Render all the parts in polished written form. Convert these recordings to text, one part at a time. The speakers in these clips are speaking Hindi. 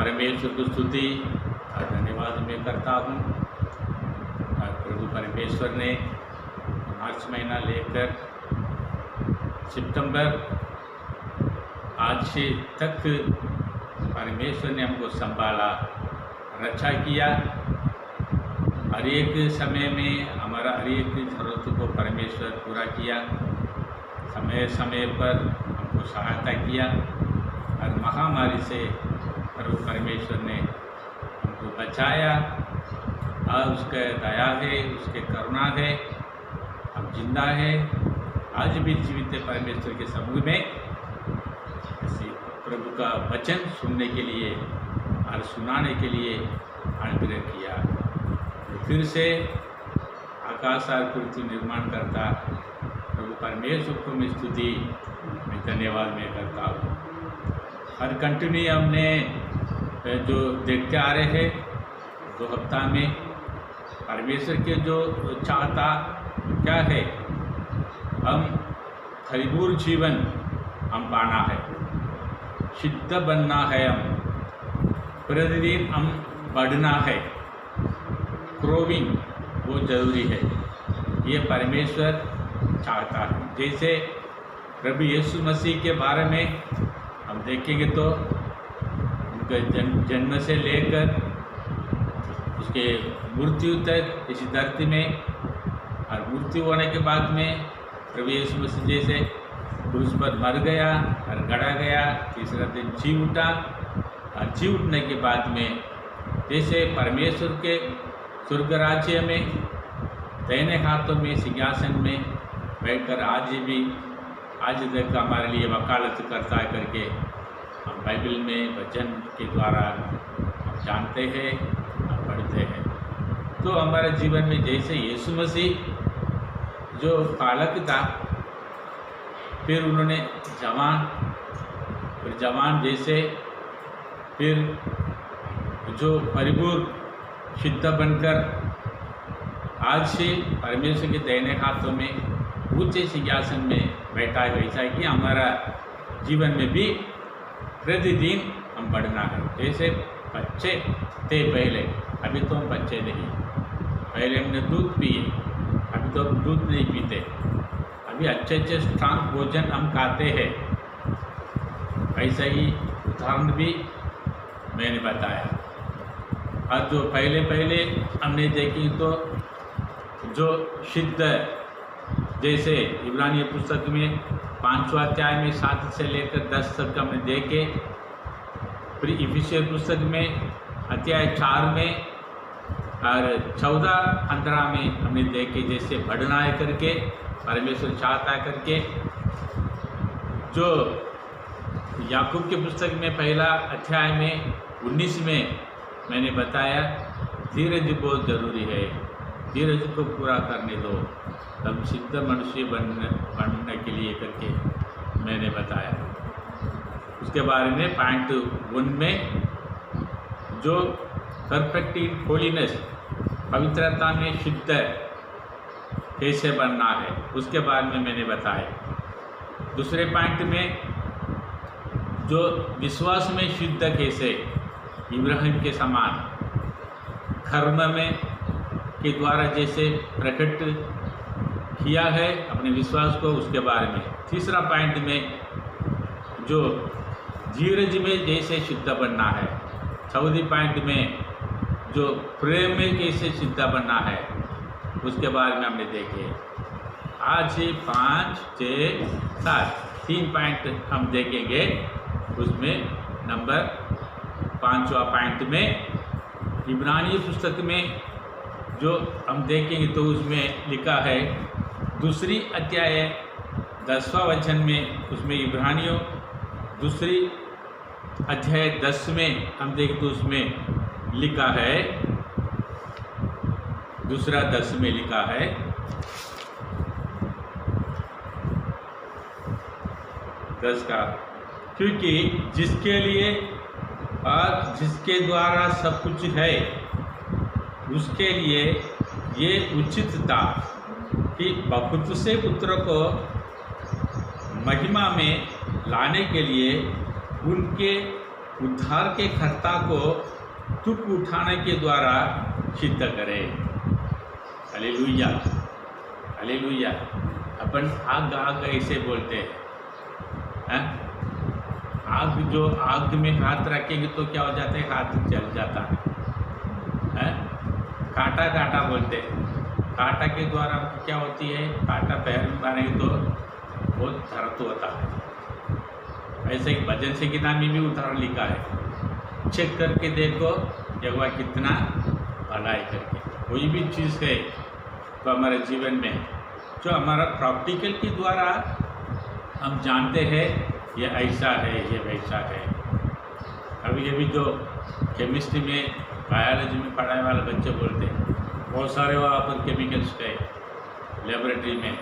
परमेश्वर की स्तुति और धन्यवाद मैं करता हूँ। और प्रभु परमेश्वर ने मार्च महीना लेकर सितंबर आज से तक परमेश्वर ने हमको संभाला, रक्षा किया। हर एक समय में हमारा हर एक ज़रूरत को परमेश्वर पूरा किया, समय समय पर हमको सहायता किया। और महामारी से प्रभु परमेश्वर ने हमको बचाया और उसका दया है, उसके करुणा है, हम जिंदा है। आज भी जीवित है परमेश्वर के समूह में इसी प्रभु का वचन सुनने के लिए और सुनाने के लिए अनुग्रह किया। फिर से आकाश और पृथ्वी निर्माण करता प्रभु परमेश्वर को मैं स्तुति मैं धन्यवाद मैं करता हूँ। हर कंटिन्यू हमने जो देखते आ रहे हैं 2 हफ्ता में परमेश्वर के जो चाहता क्या है, हम परिपूर्ण जीवन हम पाना है, सिद्ध बनना है, हम प्रतिदिन हम बढ़ना है, ग्रोविंग वो जरूरी है। ये परमेश्वर चाहता है। जैसे प्रभु यीशु मसीह के बारे में हम देखेंगे तो उनके जन्म से लेकर उसके मृत्यु तक इसी धरती में, और मृत्यु होने के बाद में प्रभु यीशु मसीह जैसे क्रूस पर मर गया और गड़ा गया, तीसरा दिन जी उठा, और जी उठने के बाद में जैसे परमेश्वर के स्वर्ग राज्य में दाहिने हाथों में सिंहासन में बैठकर आज तक हमारे लिए वकालत करता है करके हम बाइबल में वचन के द्वारा हम जानते हैं, हम पढ़ते हैं। तो हमारे जीवन में जैसे यीशु मसीह जो बालक था, फिर उन्होंने जवान जैसे फिर जो परिपूर्ण सिद्ध बनकर आज से परमेश्वर के दाहिने हाथों में ऊंचे सिंहासन में बैठा है, वैसा कि हमारा जीवन में भी प्रतिदिन हम बढ़ना है। जैसे बच्चे थे पहले, अभी तो हम बच्चे नहीं, पहले हमने दूध पिए, अभी तो हम दूध नहीं पीते, अभी अच्छे स्ट्रांग भोजन हम खाते हैं। ऐसा ही उदाहरण भी मैंने बताया। और जो पहले हमने देखी तो जो सिद्ध जैसे इब्रानी पुस्तक में 5वां अध्याय में 7 से लेकर 10 तक हमने देखे, फिर इफिसियर पुस्तक में अध्याय 4 में और 14-15 में हमने देखे जैसे बढ़ना है करके परमेश्वर चाहता है करके। जो याकूब के पुस्तक में 1 अध्याय में 19 में मैंने बताया धीरज बहुत ज़रूरी है, धीरज को पूरा करने दो, तब सिद्ध मनुष्य बनने के लिए करके मैंने बताया। उसके बारे में पॉइंट 1 में जो परफेक्ट इन होलीनेस, पवित्रता में सिद्ध कैसे बनना है, उसके बारे में मैंने बताया। दूसरे पॉइंट में जो विश्वास में सिद्ध कैसे, इब्राहिम के समान कर्म में के द्वारा जैसे प्रकट किया है अपने विश्वास को, उसके बारे में। तीसरा पॉइंट में जो धीरज में जैसे सिद्ध बनना है। चौथी पॉइंट में जो प्रेम में कैसे सिद्ध बनना है, उसके बारे में हमने देखे। आज 5, 6, 7 3 पॉइंट हम देखेंगे। उसमें नंबर 5वां पॉइंट में इब्रानी पुस्तक में जो हम देखेंगे तो उसमें लिखा है 2 अध्याय 10वां वचन में, उसमें इब्रानियों 2 अध्याय 10 में हम देखें तो उसमें लिखा है 2:10 में लिखा है दस का, क्योंकि जिसके लिए और जिसके द्वारा सब कुछ है उसके लिए ये उचित था कि बहुत से पुत्र को महिमा में लाने के लिए उनके उद्धार के कर्ता को दुख उठाने के द्वारा सिद्ध करे। Hallelujah, hallelujah. अपन आग आग ऐसे बोलते हैं, आग जो आग में हाथ रखेंगे तो क्या हो जाता है, हाथ जल जाता है। कांटा कांटा बोलते हैं, कांटा के द्वारा क्या होती है, कांटा पैर में मारेंगे तो बहुत दर्द होता है। ऐसे ही भजन संहिता में भी उदाहरण लिखा है, चेक करके देखो यहोवा कितना भलाई करके। कोई भी चीज़ है तो हमारे जीवन में जो हमारा प्रैक्टिकल के द्वारा हम जानते हैं ये ऐसा है, ये वैसा है। कभी कभी जो केमिस्ट्री में, बायोलॉजी में पढ़ाने वाले बच्चे बोलते हैं बहुत सारे वहाँ पर केमिकल्स है लेबोरेटरी में,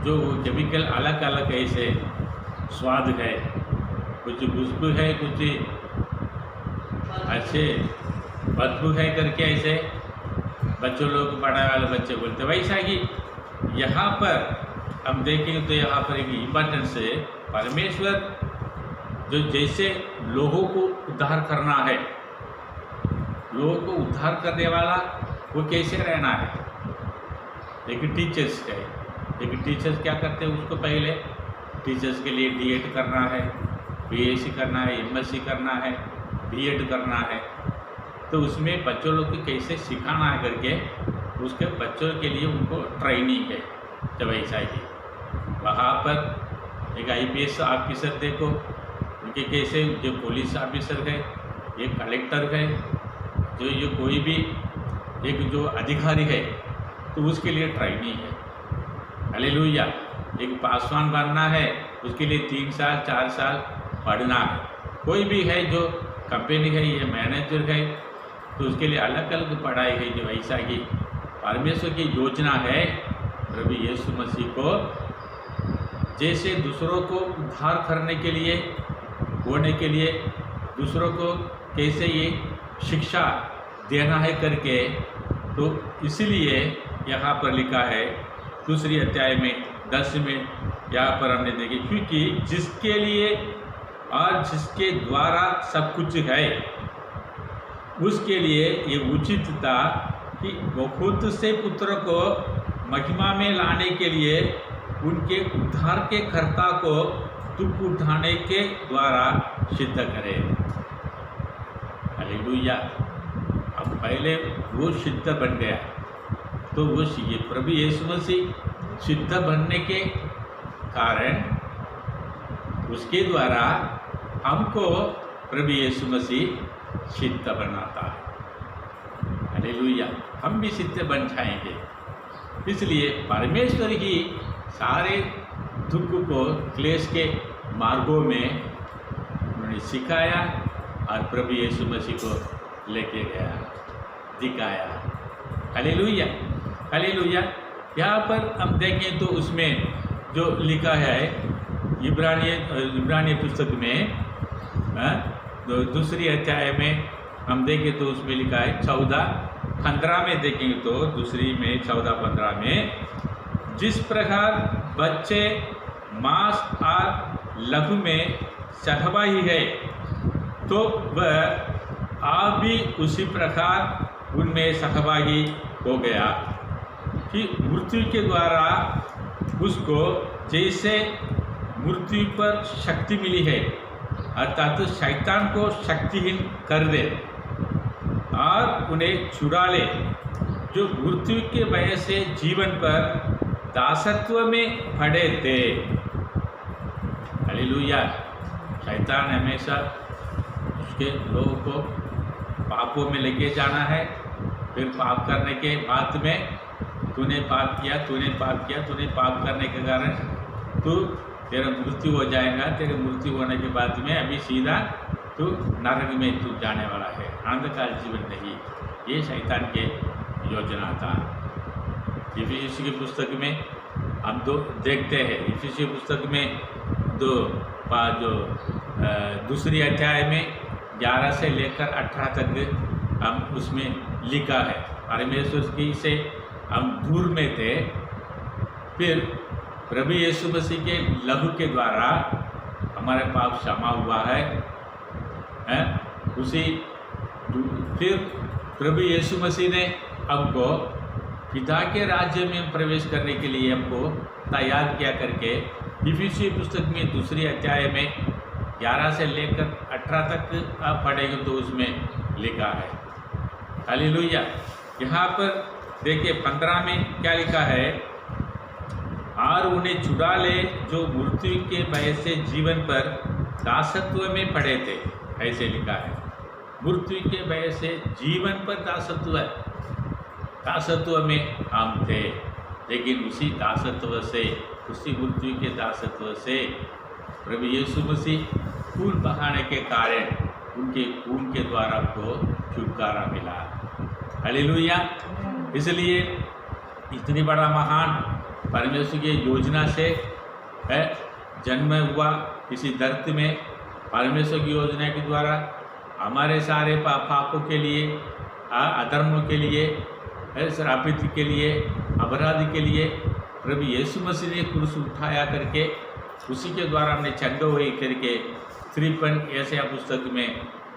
जो केमिकल अलग अलग ऐसे स्वाद है, कुछ खुशबू है, कुछ अच्छे बदबू है करके ऐसे बच्चों लोग पढ़ाने वाले बच्चे बोलते। वैसा ही यहाँ पर हम देखेंगे तो यहाँ पर एक इम्पोर्टेंस है, परमेश्वर जो जैसे लोगों को उद्धार करना है, लोगों को उद्धार करने वाला वो कैसे रहना है। एक टीचर्स है, एक टीचर्स क्या करते हैं, उसको पहले टीचर्स के लिए डीएड करना है, बीएससी करना है, एमएससी करना है, बीएड करना है, तो उसमें बच्चों लोग को कैसे सिखाना है करके उसके बच्चों के लिए उनको ट्रेनिंग है। जब ऐसा ही वहाँ पर एक आईपीएस ऑफिसर देखो, उनके कैसे जो पुलिस ऑफिसर है, ये कलेक्टर है, जो ये कोई भी एक जो अधिकारी है तो उसके लिए ट्रेनिंग है। हालेलुया। एक पासवान बनना है उसके लिए 3 साल 4 साल पढ़ना है। कोई भी है जो कंपनी है, ये मैनेजर है, तो उसके लिए अलग अलग पढ़ाई है। जो ऐसा ही परमेश्वर की योजना है, प्रभु यीशु मसीह को जैसे दूसरों को उद्धार करने के लिए, होने के लिए, दूसरों को कैसे ये शिक्षा देना है करके, तो इसीलिए यहाँ पर लिखा है 2 अध्याय में 10 में यहाँ पर हमने देखे, क्योंकि जिसके लिए और जिसके द्वारा सब कुछ है उसके लिए ये उचित था कि वो खुद से पुत्र को महिमा में लाने के लिए उनके उद्धार के कर्ता को दुख उठाने के द्वारा सिद्ध करे। हालेलुया। अब पहले वो सिद्ध बन गया, तो वो ये प्रभु यीशु मसीह सिद्ध बनने के कारण उसके द्वारा हमको प्रभु यीशु मसीह सिद्ध बनाता है। हालेलुया। हम भी सिद्ध बन जाएंगे। इसलिए परमेश्वर ही सारे दुख को क्लेश के मार्गों में उन्होंने सिखाया और प्रभु यीशु मसीह को लेके गया, दिखाया। Hallelujah, hallelujah. यहाँ पर हम देखें तो उसमें जो लिखा है इब्रानी पुस्तक में 2 अध्याय में हम देखें तो उसमें लिखा है 14-15 में देखेंगे तो 2 में 14-15 में, जिस प्रकार बच्चे मांस और लहू में सहभागी है तो वह आप भी उसी प्रकार उनमें सहभागी हो गया कि मृत्यु के द्वारा उसको जैसे मृत्यु पर शक्ति मिली है, अर्थात तो शैतान को शक्तिहीन कर दे और उन्हें छुड़ा ले, जो मृत्यु के वजह से जीवन पर दासत्व में पड़े थे। हालेलुया। शैतान हमेशा उसके लोगों को पापों में लेके जाना है, फिर पाप करने के बाद में तूने पाप किया, तूने पाप किया, तूने पाप करने के कारण तू तेरा मृत्यु हो जाएगा, तेरे मृत्यु होने के बाद में अभी सीधा तू नरक में तू जाने वाला है, अंधकार जीवन नहीं। ये शैतान के योजना था। इफिसियों की पुस्तक में हम देखते हैं, इफिसियों की पुस्तक में 2 अध्याय में 11 से लेकर 18 तक हम उसमें लिखा है, परमेश्वर की से हम दूर में थे, फिर प्रभु यीशु मसीह के लहू के द्वारा हमारे पाप क्षमा हुआ है, फिर प्रभु यीशु मसीह ने हमको पिता के राज्य में प्रवेश करने के लिए हमको तैयार किया करके इफिसी पुस्तक में 2 अध्याय में 11 से लेकर 18 तक आप पढ़ेंगे तो उसमें लिखा है। हालेलुया। यहाँ पर देखिए 15 में क्या लिखा है, और उन्हें छुड़ा ले जो मृत्यु के भय से जीवन पर दासत्व में पड़े थे। ऐसे लिखा है, मृत्यु के भय से जीवन पर दासत्व में हम थे, लेकिन उसी दासत्व से, उसी मृत्यु के दासत्व से प्रभु यीशु मसीह खून बहाने के कारण उनके खून के द्वारा को छुटकारा मिला। हालेलुया। इसलिए इतनी बड़ा महान परमेश्वर की योजना से जन्म हुआ इसी धरती में। परमेश्वर की योजना के द्वारा हमारे सारे पापों के लिए, अधर्मों के लिए, श्रापित के लिए, अपराध के लिए प्रभु यीशु मसीह ने क्रूस उठाया करके उसी के द्वारा हमने चंगा हुए करके 53 ऐसे पुस्तक में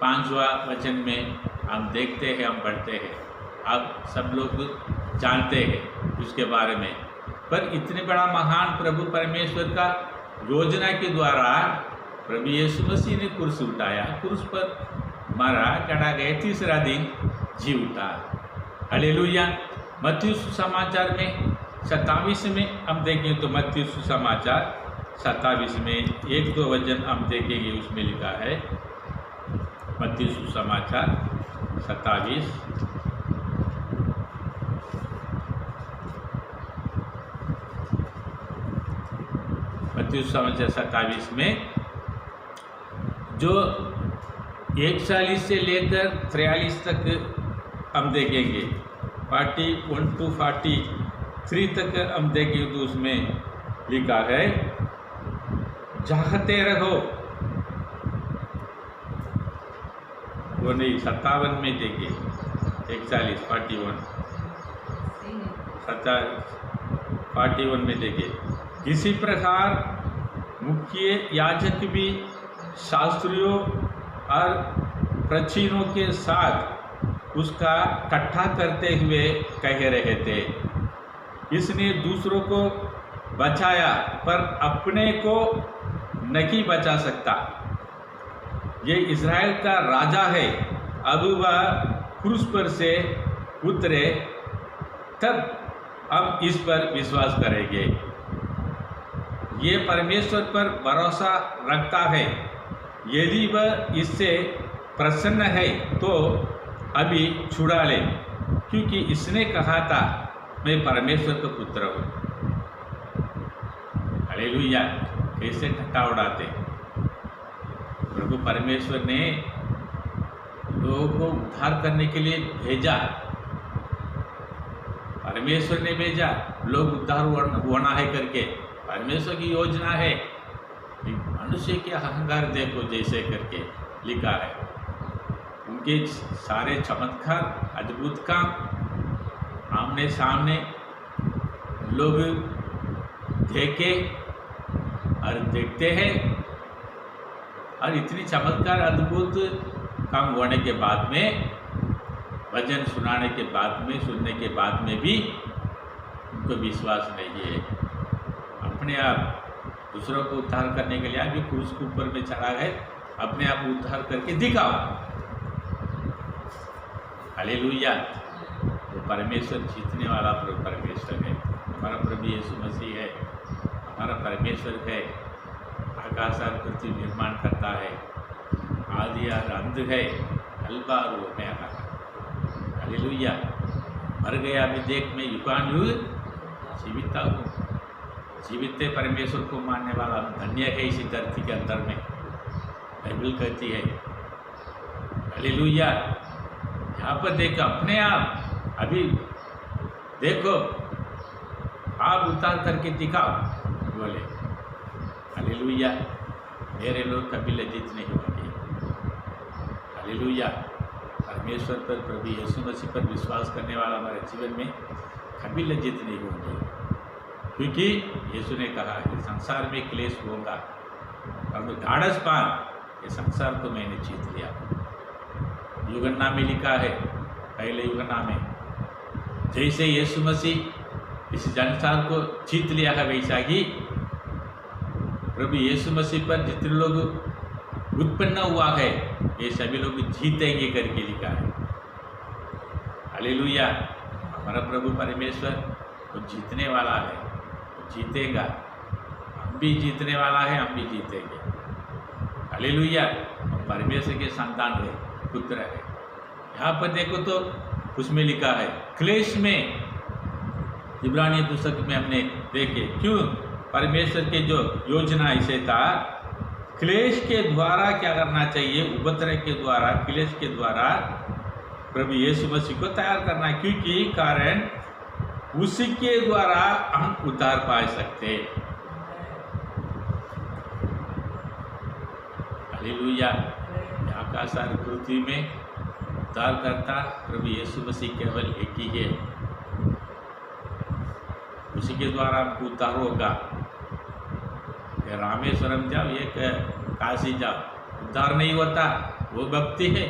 5वां वचन में हम देखते हैं, हम पढ़ते हैं। आप सब लोग जानते हैं उसके बारे में। पर इतने बड़ा महान प्रभु परमेश्वर का योजना के द्वारा प्रभु यीशु मसीह ने क्रूस उठाया, क्रूस पर मरा, कटा गए, तीसरा दिन जी उठा। हालेलुया। मत्ती सुसमाचार में 27 में हम देखेंगे तो मत्ती सुसमाचार 27 में 1-2 वचन हम देखेंगे, उसमें लिखा है मत्ती सुसमाचार 27 मत्ती सुसमाचार 27 में जो 41 से लेकर 43 तक हम देखेंगे, 41 to 43 तक हम देखेंगे तो उसमें लिखा है, चाहते रहो, वो नहीं 57 में देखिए, 41 41 में देखिए, इसी प्रकार मुख्य याजक भी शास्त्रियों और प्राचीनों के साथ उसका इकट्ठा करते हुए कह रहे थे, इसने दूसरों को बचाया पर अपने को नहीं बचा सकता। ये इज़राइल का राजा है, अब वह क्रूस पर से उतरे तब हम इस पर विश्वास करेंगे। ये परमेश्वर पर भरोसा रखता है, यदि वह इससे प्रसन्न है तो अभी छुड़ा ले, क्योंकि इसने कहा था मैं परमेश्वर का पुत्र हूँ। हालेलुया। कैसे ठट्ठा उड़ाते। प्रभु परमेश्वर ने लोगों को उद्धार करने के लिए भेजा, परमेश्वर ने भेजा, लोग उद्धार होना है करके परमेश्वर की योजना है। मनुष्य के अहंकार देखो जैसे करके लिखा है, उनके सारे चमत्कार, अद्भुत काम आमने सामने लोग देखे और देखते हैं, और इतनी चमत्कार अद्भुत काम होने के बाद में, वचन सुनाने के बाद में, सुनने के बाद में भी उनको विश्वास नहीं है। अपने आप दूसरों को उद्धार करने के लिए अभी क्रूस के ऊपर में चढ़ा गए, अपने आप उद्धार करके दिखाओ। हालेलुया। वो परमेश्वर जीतने वाला परमेश्वर है, हमारा प्रभु यीशु मसीह है, हमारा परमेश्वर है। आकाश और पृथ्वी निर्माण करता है, आदि और अंत है, अल्फा और ओमेगा। हालेलुया। मर गया अभी देख मैं युगानुयुग जीविता हूँ। जीवित परमेश्वर को मानने वाला धन्य है इसी धरती के अंदर में, बाइबल कहती है। हालेलुया। यहाँ पर देखो अपने आप, अभी देखो आप उतार करके दिखाओ बोले। हालेलुया। मेरे लोग कभी लज्जित नहीं होंगे। हालेलुया। परमेश्वर पर, प्रभु यीशु मसीह पर विश्वास करने वाला हमारे जीवन में कभी लज्जित नहीं होंगे, क्योंकि यीशु ने कहा कि संसार में क्लेश होगा, परंतु ढाढ़स पान, ये संसार को मैंने जीत लिया। यूहन्ना में लिखा है, पहले यूहन्ना में, जैसे यीशु मसीह इस संसार को जीत लिया है वैसा ही प्रभु यीशु मसीह पर जितने लोग उत्पन्न हुआ है ये सभी लोग जीतेंगे करके लिखा है। हालेलुया। हमारा प्रभु परमेश्वर वो जीतने वाला है, वो जीतेगा। हम भी जीतने वाला है, हम भी जीतेंगे। हालेलुया। हम परमेश्वर के संतान है, पुत्र है। यहाँ पर देखो तो उसमें लिखा है क्लेश में, इब्रानी पुस्तक में हमने देखे क्यों परमेश्वर के जो योजना ऐसे था, क्लेश के द्वारा क्या करना चाहिए, उपद्रव के द्वारा, क्लेश के द्वारा प्रभु यीशु मसीह को तैयार करना, क्योंकि कारण उसी के द्वारा हम उद्धार पा सकते। हालेलुया। आकाश और पृथ्वी में उद्धार करता प्रभु यीशु मसीह केवल एक ही है, उसी के द्वारा हमको उद्धार होगा। रामेश्वरम जाओ, एक काशी जाओ, उद्धार नहीं होता, वो भक्ति है,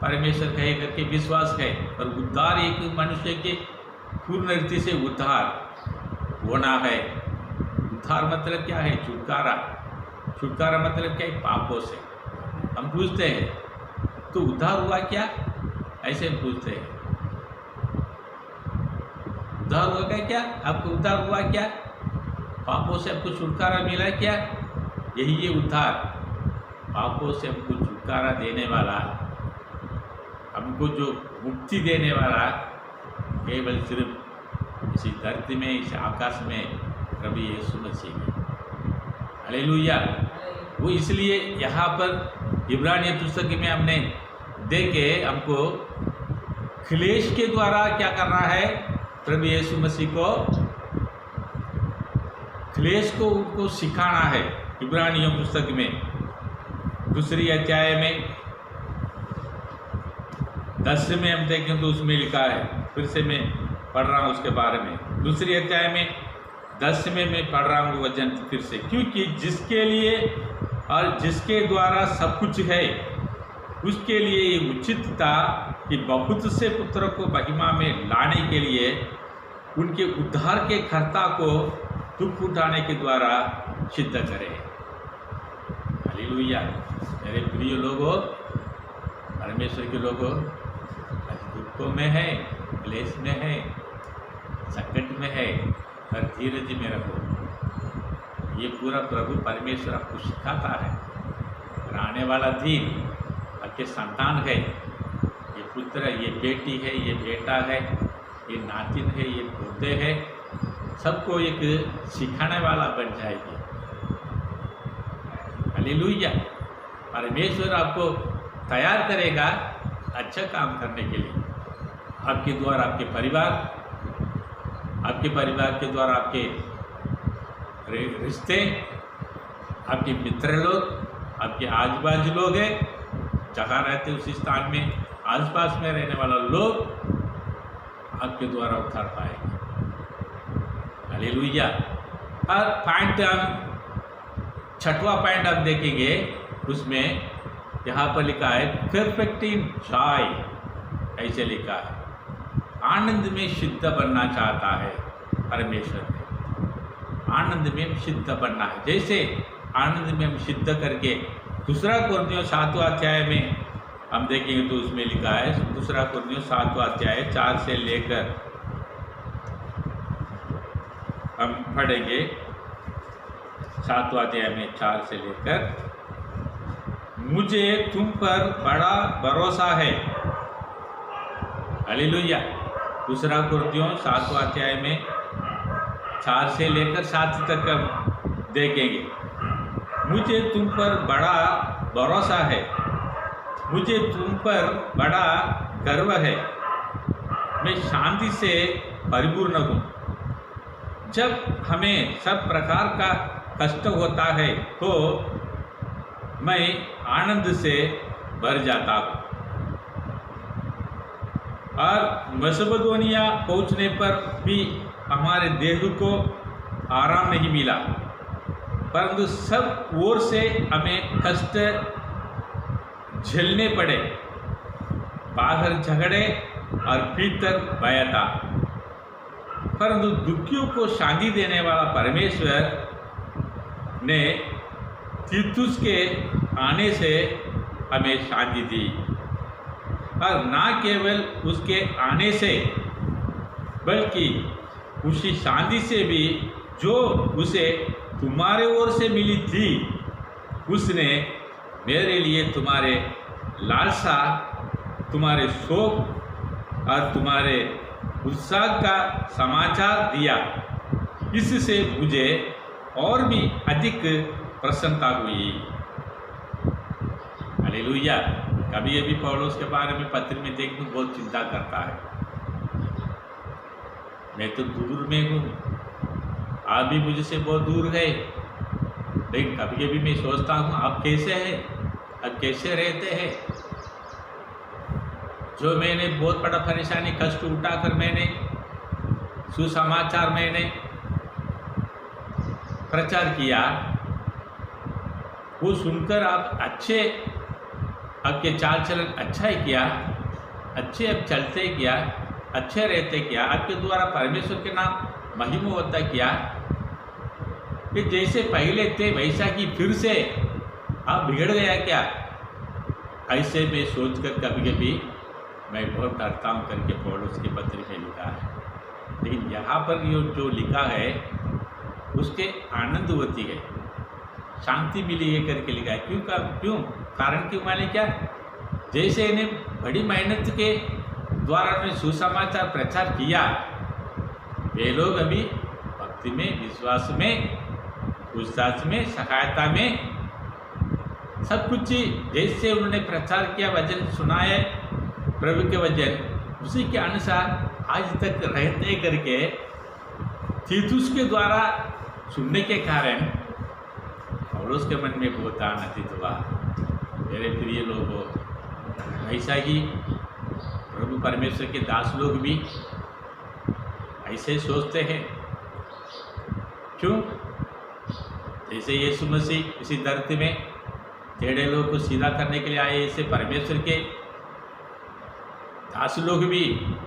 परमेश्वर कहे करके विश्वास है। पर उद्धार एक मनुष्य के पूर्ण रीति से उद्धार होना है। उद्धार मतलब क्या है? छुटकारा। छुटकारा मतलब क्या है? पापों से। हम पूछते हैं तो उद्धार हुआ क्या, ऐसे हम पूछते हैं, उद्धार हुआ क्या? आपको उद्धार हुआ क्या? पापों से आपको छुटकारा मिला क्या? यही है उद्धार। पापों से हमको छुटकारा देने वाला, हमको जो मुक्ति देने वाला केवल सिर्फ इसी धरती में, इस आकाश में प्रभु यीशु मसीह है। हालेलुया। वो इसलिए यहाँ पर इब्रानी पुस्तक में हमने देखे, हमको क्लेश के द्वारा क्या करना है, प्रभु यीशु मसीह को क्लेश को उनको सिखाना है। इब्रानियों पुस्तक में 2 अध्याय में 10 में हम देखें तो उसमें लिखा है, फिर से मैं पढ़ रहा हूँ उसके बारे में। 2 अध्याय में 10 में मैं पढ़ रहा हूँ वचन फिर से, क्योंकि जिसके लिए और जिसके द्वारा सब कुछ है उसके लिए ये उचित था कि बहुत से पुत्रों को महिमा में लाने के लिए उनके उद्धार के कर्ता को दुख उठाने के द्वारा सिद्ध करे। हालेलुया। मेरे प्रिय लोगों, परमेश्वर के लोगों, दुखों में है, क्लेश में है, संकट में है, पर धीरज में रखो। ये पूरा प्रभु परमेश्वर आपको सिखाता है। और आने वाला दिन आपके संतान है, ये पुत्र, ये बेटी है, ये बेटा है, ये नातिन है, ये पोते है, सबको एक सिखाने वाला बन जाएगी। हालेलुया। परमेश्वर आपको तैयार करेगा अच्छा काम करने के लिए। आपके द्वारा आपके परिवार के द्वारा आपके रिश्ते, आपके मित्र लोग, आपके आजू बाजू लोग हैं, जहाँ रहते उसी स्थान में आसपास में रहने वाला लोग आपके द्वारा उद्धार पाएंगे। हालेलुया। और पॉइंट हम 6वां पॉइंट आप देखेंगे, उसमें यहाँ पर लिखा है परफेक्ट इन जॉय, ऐसे लिखा है, आनंद में सिद्ध बनना चाहता है परमेश्वर में। आनंद में सिद्ध बनना है, जैसे आनंद में हम सिद्ध करके 2 कोरिन्थियों 7वां अध्याय में हम देखेंगे तो उसमें लिखा है, 2 कोरिन्थियों 7वां अध्याय 4 से लेकर हम पढ़ेंगे, 7वां अध्याय में 4 से लेकर, मुझे तुम पर बड़ा भरोसा है। हालेलुया। 2 कोरिन्थियों 7वां अध्याय में 4 से लेकर 7 तक हम देखेंगे। मुझे तुम पर बड़ा भरोसा है, मुझे तुम पर बड़ा गर्व है, मैं शांति से परिपूर्ण हूँ। जब हमें सब प्रकार का कष्ट होता है तो मैं आनंद से भर जाता हूँ। और मसबदोनिया पहुँचने पर भी हमारे देह को आराम नहीं मिला, परंतु सब ओर से हमें कष्ट झेलने पड़े, बाहर झगड़े और भीतर भय था, परंतु दुखियों को शांति देने वाला परमेश्वर ने तीतुस के आने से हमें शांति दी। और ना केवल उसके आने से बल्कि उसी शांति से भी जो उसे तुम्हारे ओर से मिली थी, उसने मेरे लिए तुम्हारे लालसा, तुम्हारे शोक और तुम्हारे उत्साह का समाचार दिया। इससे मुझे और भी अधिक प्रसन्नता हुई। हालेलुया। कभी अभी पौलुस के बारे में पत्र में देखने बहुत चिंता करता है, मैं तो दूर में हूँ, आप भी मुझसे बहुत दूर है, लेकिन कभी कभी मैं सोचता हूँ आप कैसे हैं, आप कैसे रहते हैं। जो मैंने बहुत बड़ा परेशानी कष्ट उठाकर मैंने सुसमाचार मैंने प्रचार किया, वो सुनकर आप अच्छे, आपके चाल चलन अच्छा ही किया, अच्छे अब चलते किया, अच्छे रहते किया, आपके द्वारा परमेश्वर के नाम महिमा होता किया, कि जैसे पहले थे वैसा कि फिर से आप बिगड़ गया क्या, ऐसे में सोचकर कभी कभी मैं बहुत डरता हूँ करके पौलुस के पत्र में लिखा है। लेकिन यहाँ पर ये जो लिखा है उसके आनंद होती है, शांति मिली है करके लिखा है। क्यों कारण क्यों माने क्या, जैसे इन्हें बड़ी मेहनत के द्वारा ने सुसमाचार प्रचार किया, वे लोग अभी भक्ति में, विश्वास में, पूछताछ में, सहायता में, सब कुछ जैसे उन्होंने प्रचार किया, वचन सुनाए, प्रभु के वचन, उसी के अनुसार आज तक रहते करके तीतुस के द्वारा सुनने के कारण पौलुस के मन में बहुत आनंदित हुआ। मेरे प्रिय लोगों, ऐसा ही प्रभु परमेश्वर के दास लोग भी ऐसे सोचते हैं। क्यों? जैसे यीशु मसीह इसी धरती में टेढ़े लोग को सीधा करने के लिए आए, ऐसे परमेश्वर के दास लोग भी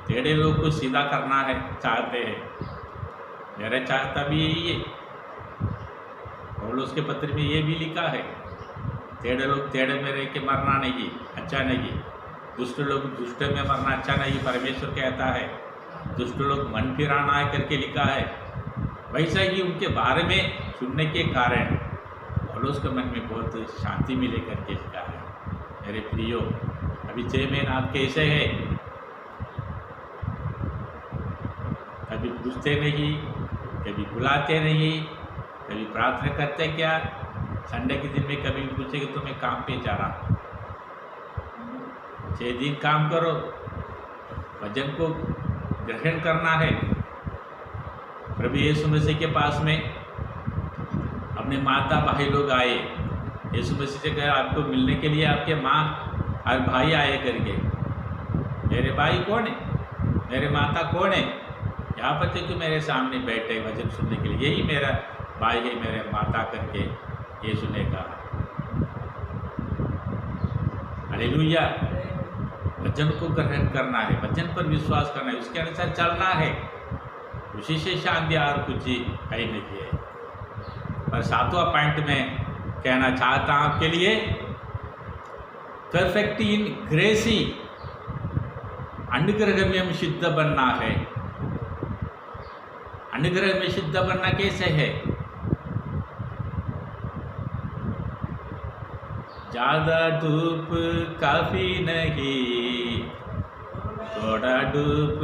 टेढ़े लोग को सीधा करना है चाहते हैं। मेरा चाहता भी यही है। पौलुस के पत्र में ये भी लिखा है, टेढ़े लोग टेढ़े में रह के मरना नहीं, अच्छा नहीं, दुष्ट लोग दुष्ट में मरना अच्छा नहीं, परमेश्वर कहता है। दुष्ट लोग मन फिराना है करके लिखा है। वैसा ही उनके बारे में सुनने के कारण पौलुस के मन में बहुत शांति मिले करके लिखा है। मेरे प्रियो, अभी चेयरमैन आप कैसे हैं? कभी पूछते नहीं, कभी बुलाते नहीं, कभी प्रार्थना करते क्या? संडे के दिन में कभी पूछे कि तुम्हें काम पे जा रहा, 6 दिन काम करो, वचन को ग्रहण करना है। प्रभु यीशु मसीह के पास में अपने माता भाई लोग आए, यीशु मसीह से कहा आपको मिलने के लिए आपके माँ और भाई आए करके। मेरे भाई कौन है, मेरे माता कौन है? यहाँ पर थे कि मेरे सामने बैठे वचन सुनने के लिए, यही मेरा भाई है, मेरे माता करके यीशु ने कहा। हालेलुया। वचन को ग्रहण करना है, वचन पर विश्वास करना है, उसके अनुसार चलना है, उसी से शांति और कुछ ही है नहीं है। और 7वां पॉइंट में कहना चाहता हूँ आपके लिए, परफेक्ट इन ग्रेसी, अनुग्रह में हम सिद्ध बनना है। अनुग्रह में सिद्ध बनना कैसे है? ज़्यादा धूप काफ़ी नहीं, थोड़ा धूप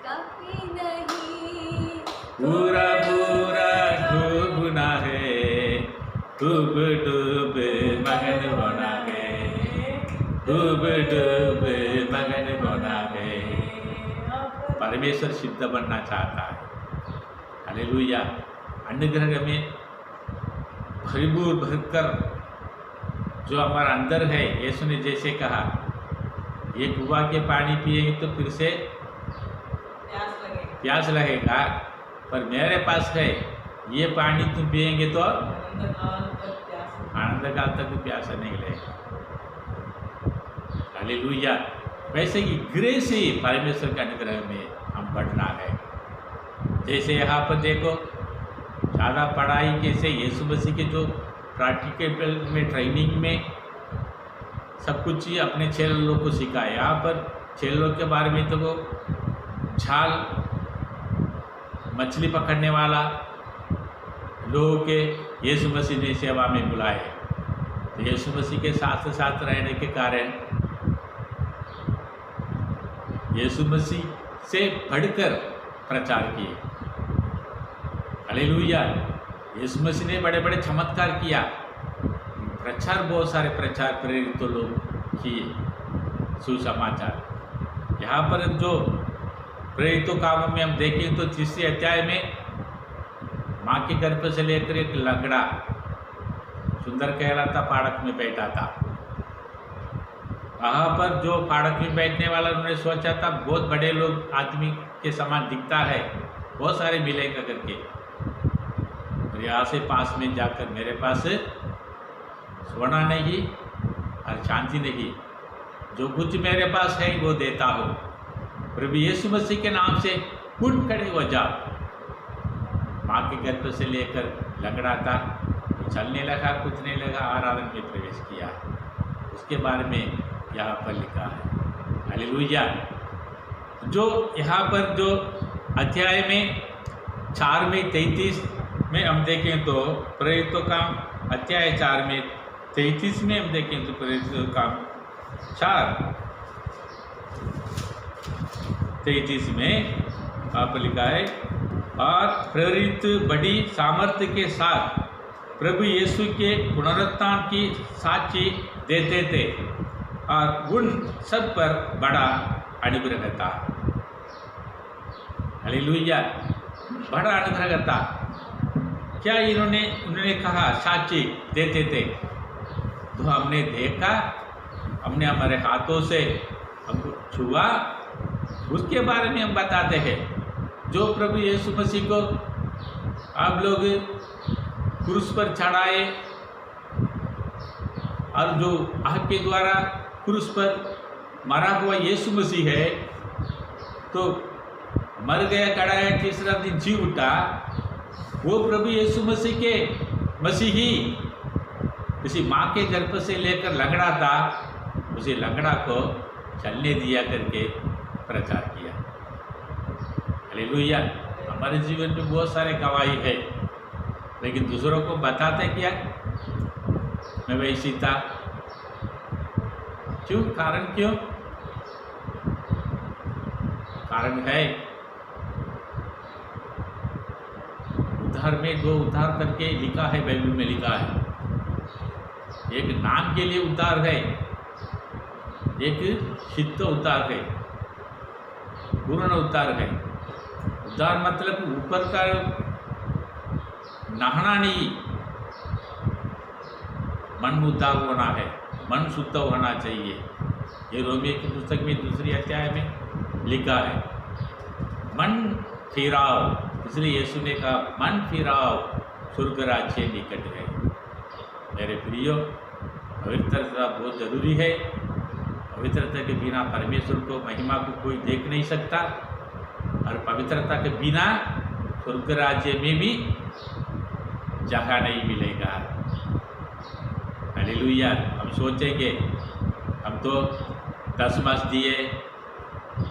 काफी नहीं, पूरा पूरा डूबना है, डूब डूब मगन होना है, डूब डूब मगन होना है। परमेश्वर सिद्ध बनना चाहता है। हालेलुया। अनुग्रह में भरपूर भरकर जो हमारा अंदर है, यीशु ने जैसे कहा, ये कुआं के पानी पिएंगे तो फिर से प्यास लगेगा, पर मेरे पास है ये पानी तुम पिएंगे तो आनंद काल तक भी प्यासा नहीं लगेगा। हालेलुया। वैसे ही ग्रेस ही परमेश्वर के अनुग्रह में हम बढ़ना है। जैसे यहाँ पर देखो, ज़्यादा पढ़ाई कैसे यीशु मसीह के जो प्रैक्टिकल में ट्रेनिंग में सब कुछ ही अपने चेलों को सिखाया। यहाँ पर चेलों के बारे में तो वो झाल मछली पकड़ने वाला लोगों के यीशु मसीह ने सेवा में बुलाए। तो यीशु मसीह के साथ साथ रहने के कारण यीशु मसीह से बढ़कर प्रचार किए। हालेलुया। यीशु मसीह ने बड़े बड़े चमत्कार किया, प्रचार बहुत सारे प्रचार प्रेरित तो लोग किए सुसमाचार। यहाँ पर जो प्रेरितों कामों में हम देखें तो तीसरे अध्याय में माँ के गर्भ से लेकर एक लंगड़ा सुंदर कहलाता फाड़क में बैठा था। वहाँ पर जो फाड़क में बैठने वाला उन्होंने सोचा था बहुत बड़े लोग आदमी के समान दिखता है, बहुत सारे मिलेगा करके। और यहाँ से पास में जाकर मेरे पास सोना नहीं और शांति नहीं, जो कुछ मेरे पास है वो देता हूँ। प्रभु यीशु मसीह के नाम से उठ खड़े हो जाओ। माँ के गर्भ से लेकर लंगड़ा था, चलने लगा, कूदने लगा, आराधना में प्रवेश किया। उसके बारे में यहाँ पर लिखा है। हालेलुया। जो यहाँ पर जो अध्याय में 4 में 33 में हम देखें तो प्रेरितों का अध्याय 4 में 33 में हम देखें तो प्रेरितों का 4:33 में आप लिखा है, और प्रेरित बड़ी सामर्थ्य के साथ प्रभु यीशु के पुनरुत्थान की साक्षी देते थे और उन सब पर बड़ा अनुग्रह था। हालेलुया। बड़ा अनुग्रह था। क्या उन्होंने कहा साक्षी देते थे, तो हमने देखा, हमने हमारे हाथों से हमको छुआ, उसके बारे में हम बताते हैं। जो प्रभु यीशु मसीह को आप लोग क्रूस पर चढ़ाए और जो आपके द्वारा क्रूस पर मरा हुआ यीशु मसीह है, तो मर गया, खड़ा है, तीसरा दिन जी उठा, वो प्रभु यीशु मसीह के मसीही किसी माँ के गर्भ से लेकर लंगड़ा था, उसे लंगड़ा को चलने दिया करके प्रचार किया। हालेलुया। हमारे जीवन में बहुत सारे गवाही है, लेकिन दूसरों को बताते क्या मैं वैसी था। क्यों? कारण क्यों? कारण है उद्धार में दो उद्धार करके लिखा है, बाइबल में लिखा है। एक नाम के लिए उद्धार है, एक सिद्ध उद्धार है, पूर्ण उद्धार है। उद्धार मतलब ऊपर का नहाना नहीं, मन उद्धार होना है, मन शुद्ध होना चाहिए। ये रोमियो की पुस्तक में 2 अध्याय में लिखा है, मन फिराओ। इसलिए यीशु ने कहा मन फिराओ, स्वर्ग राज्य निकट है। मेरे प्रियो, पवित्रता बहुत जरूरी है। पवित्रता के बिना परमेश्वर को महिमा को कोई देख नहीं सकता, और पवित्रता के बिना स्वर्ग राज्य में भी जगह नहीं मिलेगा। हालेलुया। हम सोचेंगे हम तो 10 मास दिए,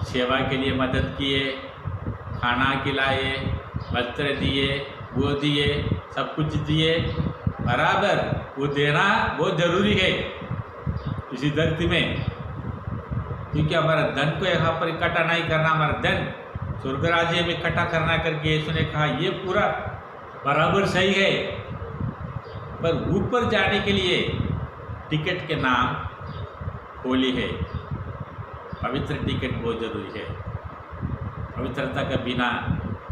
सेवा के लिए मदद किए, खाना खिलाए, वस्त्र दिए, वो दिए, सब कुछ दिए, बराबर वो देना बहुत ज़रूरी है इसी धरती में, क्योंकि हमारा धन को यहाँ पर इकट्ठा नहीं करना, हमारा धन स्वर्ग राज्य में इकट्ठा करना करके यीशु ने कहा ये पूरा बराबर सही है। पर ऊपर जाने के लिए टिकट के नाम होली है, पवित्र टिकट बहुत जरूरी है। पवित्रता के बिना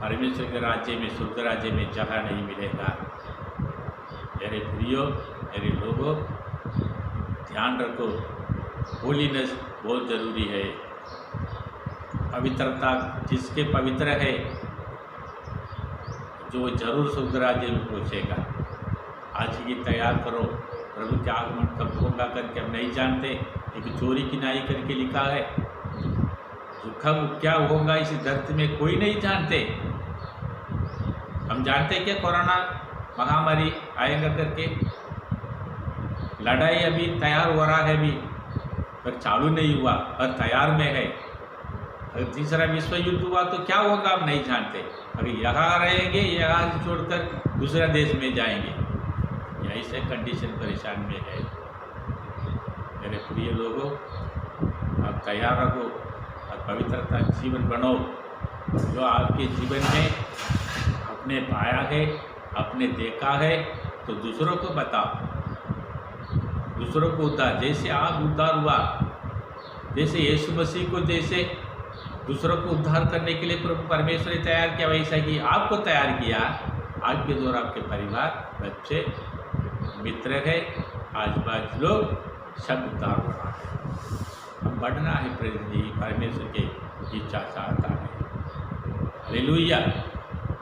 परमेश्वर के राज्य में, स्वर्ग राज्य में जगह नहीं मिलेगा। मेरे प्रियो, मेरे लोगों, ध्यान रखो, होलीनेस बहुत ज़रूरी है। पवित्रता जिसके पवित्र है, जो जरूर स्वर्ग राज्य में पहुँचेगा। आज ही तैयार करो, प्रभु के आगमन कब होगा करके हम नहीं जानते। एक चोरी की नाई करके लिखा है, जो कब क्या होगा इस धरती में कोई नहीं जानते। हम जानते हैं कि कोरोना महामारी आएगा करके, लड़ाई अभी तैयार हो रहा है, अभी पर चालू नहीं हुआ और तैयार में है। अगर तीसरा विश्व युद्ध हुआ तो क्या होगा हम नहीं जानते। अगर यहाँ रहेंगे, यहाँ से छोड़कर दूसरा देश में जाएंगे, यही से कंडीशन परेशान में है। मेरे प्रिय लोगों, आप तैयार रहो और पवित्रता जीवन बनो। जो आपके जीवन में आपने पाया है, आपने देखा है, तो दूसरों को बताओ, दूसरों को उद्धार, जैसे आप उद्धार हुआ, जैसे यीशु मसीह को जैसे दूसरों को उद्धार करने के लिए प्रभु परमेश्वर ने तैयार किया, वैसा ही आपको तैयार किया। आपके द्वारा आपके परिवार, बच्चे, मित्र है, आजबाज लोग सब उद्धार होना है। हम बढ़ना है परमेश्वर के इच्छा चाहता है। Hallelujah,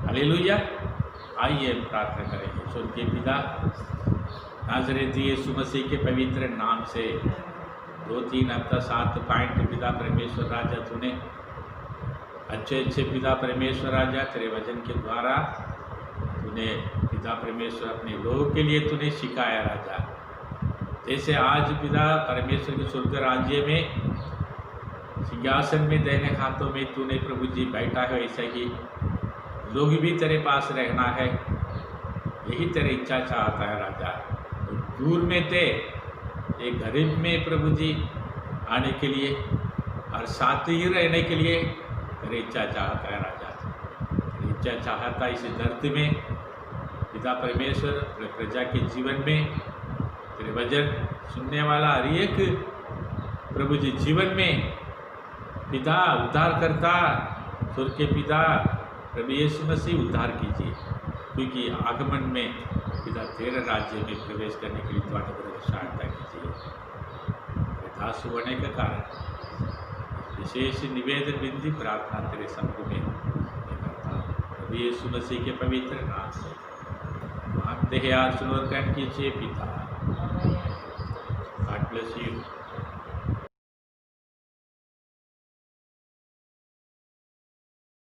hallelujah. आइए हम प्रार्थना करेंगे। स्वर्गीय पिता, नाज़रेती यीशु मसीह के पवित्र नाम से 2-3 हफ्ता 7 पॉइंट पिता परमेश्वर राजा, तूने अच्छे पिता परमेश्वर राजा तेरे वचन के द्वारा तूने पिता परमेश्वर अपने लोगों के लिए तूने सिखाया राजा। जैसे आज पिता परमेश्वर के स्वर्ग राज्य में सिंहासन में दाहिने हाथों में तूने प्रभु जी बैठा है, वैसा ही लोग भी तेरे पास रहना है, यही तेरी इच्छा चाहता है राजा। तो दूर में थे एक गरीब में प्रभु जी आने के लिए और साथ ही रहने के लिए तेरी इच्छा चाहता है राजा। तेरी इच्छा चाहता है इस धरती में पिता परमेश्वर प्रजा के जीवन में तेरे वचन सुनने वाला हर एक प्रभु जी जीवन में पिता उद्धार करता, स्वर्ग के पिता प्रभु यीशु मसीह उद्धार कीजिए, क्योंकि आगमन में पिता तेरे राज्य में प्रवेश करने के लिए तुम्हारे तरफ सहायता कीजिए। दास होने का कारण विशेष निवेदन विनती प्रार्थना तेरे सम्मुख में करता हूँ प्रभु यीशु मसीह के पवित्र नाम से मांगते हैं। आज सुनकर कीजिए पिता। God bless you.